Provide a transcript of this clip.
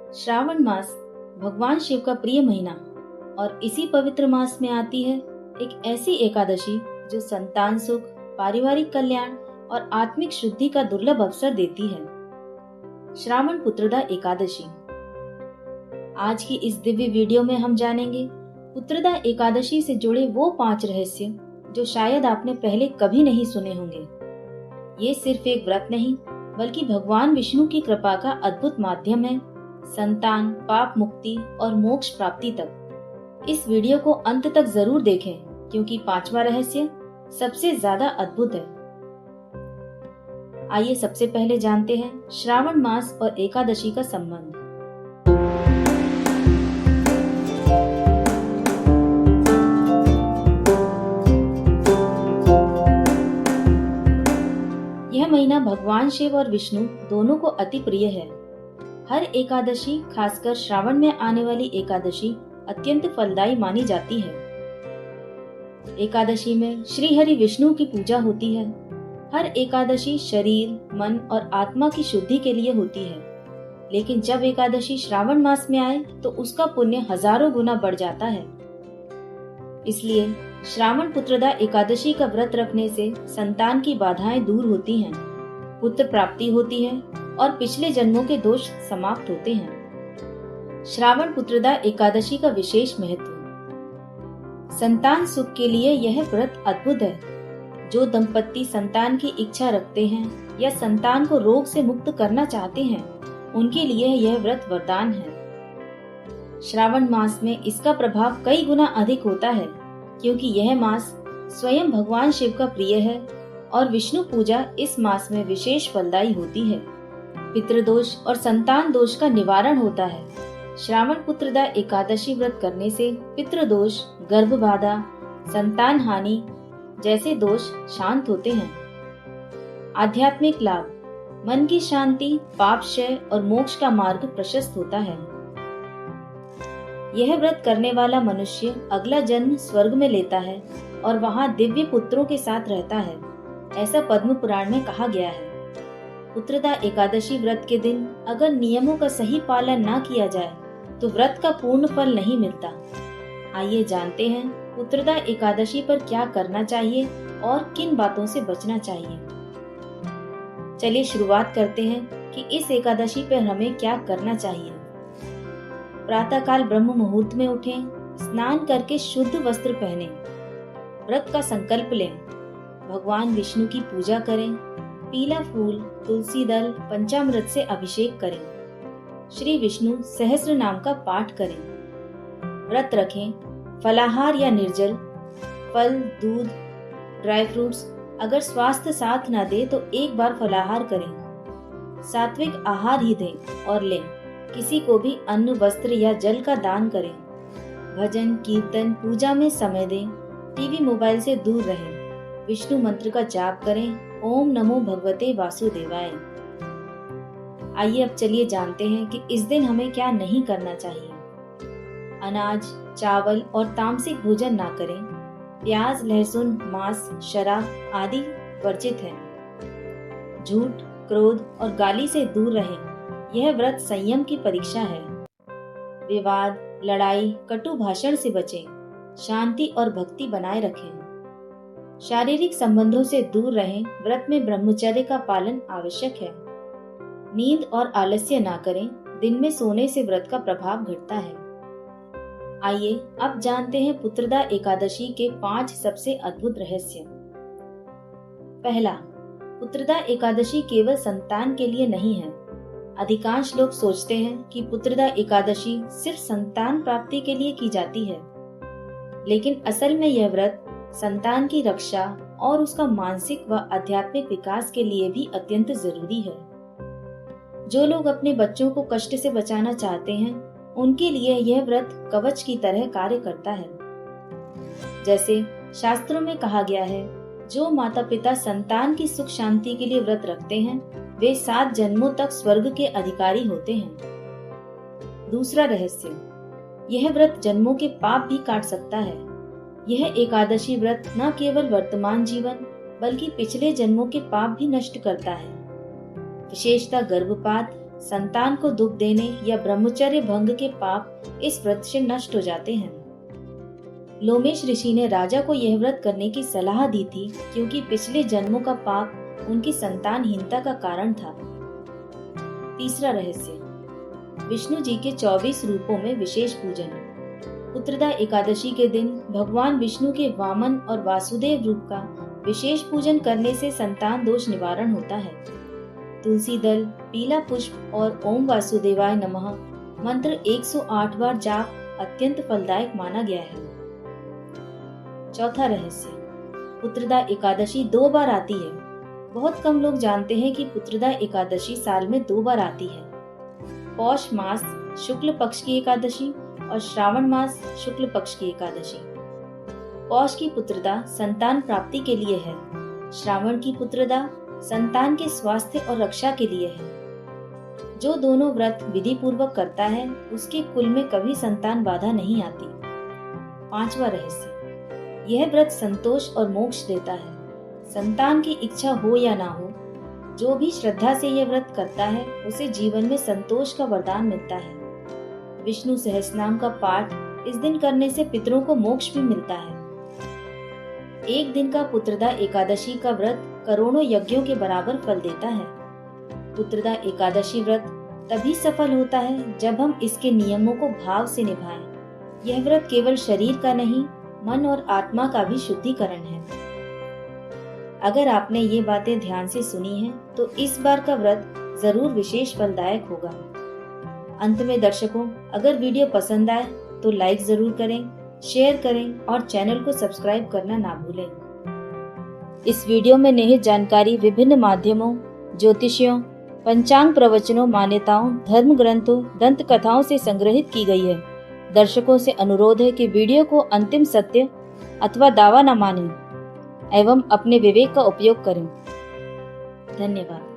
श्रावण मास भगवान शिव का प्रिय महीना और इसी पवित्र मास में आती है एक ऐसी एकादशी जो संतान सुख, पारिवारिक कल्याण और आत्मिक शुद्धि का दुर्लभ अवसर देती है। श्रावण पुत्रदा एकादशी। आज की इस दिव्य वीडियो में हम जानेंगे पुत्रदा एकादशी से जुड़े वो 5 रहस्य जो शायद आपने पहले कभी नहीं सुने होंगे। ये सिर्फ एक व्रत नहीं बल्कि भगवान विष्णु की कृपा का अद्भुत माध्यम है, संतान, पाप मुक्ति और मोक्ष प्राप्ति तक। इस वीडियो को अंत तक जरूर देखें क्योंकि 5वां रहस्य सबसे ज्यादा अद्भुत है। आइए सबसे पहले जानते हैं श्रावण मास और एकादशी का संबंध। यह महीना भगवान शिव और विष्णु दोनों को अति प्रिय है। हर एकादशी, खासकर श्रावण में आने वाली एकादशी, अत्यंत फलदायी मानी जाती है। एकादशी में श्री हरि विष्णु की पूजा होती है। हर एकादशी शरीर, मन और आत्मा की शुद्धि के लिए होती है, लेकिन जब एकादशी श्रावण मास में आए तो उसका पुण्य हजारों गुना बढ़ जाता है। इसलिए श्रावण पुत्रदा एकादशी का व्रत रखने से संतान की बाधाएं दूर होती हैं, पुत्र प्राप्ति होती है और पिछले जन्मों के दोष समाप्त होते हैं। श्रावण पुत्रदा एकादशी का विशेष महत्व। संतान सुख के लिए यह व्रत अद्भुत है। जो दंपत्ति संतान की इच्छा रखते हैं या संतान को रोग से मुक्त करना चाहते हैं, उनके लिए यह व्रत वरदान है। श्रावण मास में इसका प्रभाव कई गुना अधिक होता है क्योंकि यह मास स्वयं भगवान शिव का प्रिय है और विष्णु पूजा इस मास में विशेष फलदायी होती है। पितृदोष और संतान दोष का निवारण होता है। श्रावण पुत्रदा एकादशी व्रत करने से पितृदोष, गर्भ बाधा, संतान हानि जैसे दोष शांत होते हैं। आध्यात्मिक लाभ, मन की शांति, पाप क्षय और मोक्ष का मार्ग प्रशस्त होता है। यह व्रत करने वाला मनुष्य अगला जन्म स्वर्ग में लेता है और वहां दिव्य पुत्रों के साथ रहता है, ऐसा पद्म पुराण में कहा गया है। पुत्रदा एकादशी व्रत के दिन अगर नियमों का सही पालन ना किया जाए तो व्रत का पूर्ण फल नहीं मिलता। आइए जानते हैं पुत्रदा एकादशी पर क्या करना चाहिए और किन बातों से बचना चाहिए। चलिए शुरुआत करते हैं कि इस एकादशी पर हमें क्या करना चाहिए। प्रातःकाल ब्रह्म मुहूर्त में उठें, स्नान करके शुद्ध वस्त्र पहनें, व्रत का संकल्प लें, भगवान विष्णु की पूजा करें, पीला फूल, तुलसी दल, पंचामृत से अभिषेक करें, श्री विष्णु सहस्त्र नाम का पाठ करें। व्रत रखें, फलाहार या निर्जल, फल, दूध, ड्राई फ्रूट्स। अगर स्वास्थ्य साथ न दे तो एक बार फलाहार करें। सात्विक आहार ही दें और लें। किसी को भी अन्न, वस्त्र या जल का दान करें। भजन, कीर्तन, पूजा में समय दें। टीवी, मोबाइल से दूर रहें। विष्णु मंत्र का जाप करें। ओम नमो भगवते वासुदेवाय। आइए अब चलिए जानते हैं कि इस दिन हमें क्या नहीं करना चाहिए। अनाज, चावल और तामसिक भोजन ना करें। प्याज, लहसुन, मांस, शराब आदि वर्जित है। झूठ, क्रोध और गाली से दूर रहें। यह व्रत संयम की परीक्षा है। विवाद, लड़ाई, कटु भाषण से बचें। शांति और भक्ति बनाए रखें। शारीरिक संबंधों से दूर रहें। व्रत में ब्रह्मचर्य का पालन आवश्यक है। नींद और आलस्य ना करें। दिन में सोने से व्रत का प्रभाव घटता है। आइए अब जानते हैं पुत्रदा एकादशी के 5 सबसे अद्भुत रहस्य। पहला, पुत्रदा एकादशी केवल संतान के लिए नहीं है। अधिकांश लोग सोचते हैं कि पुत्रदा एकादशी सिर्फ संतान प्राप्ति के लिए की जाती है, लेकिन असल में यह व्रत संतान की रक्षा और उसका मानसिक व आध्यात्मिक विकास के लिए भी अत्यंत जरूरी है। जो लोग अपने बच्चों को कष्ट से बचाना चाहते हैं, उनके लिए यह व्रत कवच की तरह कार्य करता है। जैसे शास्त्रों में कहा गया है, जो माता पिता संतान की सुख शांति के लिए व्रत रखते हैं, वे 7 जन्मों तक स्वर्ग के अधिकारी होते हैं। दूसरा रहस्य, यह व्रत जन्मों के पाप भी काट सकता है। यह एकादशी व्रत न केवल वर्तमान जीवन बल्कि पिछले जन्मों के पाप भी नष्ट करता है। विशेषतः गर्भपात संतान को दुख देने या ब्रह्मचर्य भंग के पाप इस व्रत से नष्ट हो जाते हैं। लोमेश ऋषि ने राजा को यह व्रत करने की सलाह दी थी क्योंकि पिछले जन्मों का पाप उनकी संतानहीनता का कारण था। तीसरा रहस्य, विष्णु जी के 24 रूपों में विशेष पूजन। पुत्रदा एकादशी के दिन भगवान विष्णु के वामन और वासुदेव रूप का विशेष पूजन करने से संतान दोष निवारण होता है। तुलसी दल, पीला पुष्प और ओम वासुदेवाय नमः मंत्र 108 बार जाप अत्यंत फलदायक माना गया है। चौथा रहस्य, पुत्रदा एकादशी 2 बार आती है। बहुत कम लोग जानते हैं कि पुत्रदा एकादशी साल में 2 बार आती है। पौष मास शुक्ल पक्ष की एकादशी और श्रावण मास शुक्ल पक्ष की एकादशी। पौष की पुत्रदा संतान प्राप्ति के लिए है। श्रावण की पुत्रदा संतान के स्वास्थ्य और रक्षा के लिए है। जो दोनों व्रत विधि पूर्वक करता है उसके कुल में कभी संतान बाधा नहीं आती। पांचवा रहस्य, यह व्रत संतोष और मोक्ष देता है। संतान की इच्छा हो या ना हो, जो भी श्रद्धा से यह व्रत करता है उसे जीवन में संतोष का वरदान मिलता है। विष्णु सहस्रनाम का पाठ इस दिन करने से पितरों को मोक्ष भी मिलता है। एक दिन का पुत्रदा एकादशी का व्रत करोड़ों यज्ञों के बराबर फल देता है। पुत्रदा एकादशी व्रत तभी सफल होता है जब हम इसके नियमों को भाव से निभाएं। यह व्रत केवल शरीर का नहीं, मन और आत्मा का भी शुद्धिकरण है। अगर आपने ये बातें ध्यान से सुनी हैं, तो इस बार का व्रत जरूर विशेष फलदायक होगा। अंत में दर्शकों, अगर वीडियो पसंद आए तो लाइक जरूर करें, शेयर करें और चैनल को सब्सक्राइब करना ना भूलें। इस वीडियो में निहित जानकारी विभिन्न माध्यमों, ज्योतिषियों, पंचांग प्रवचनों, मान्यताओं, धर्म ग्रंथों, दंत कथाओं से संग्रहित की गई है। दर्शकों से अनुरोध है कि वीडियो को अंतिम सत्य अथवा दावा न मानें एवं अपने विवेक का उपयोग करें। धन्यवाद।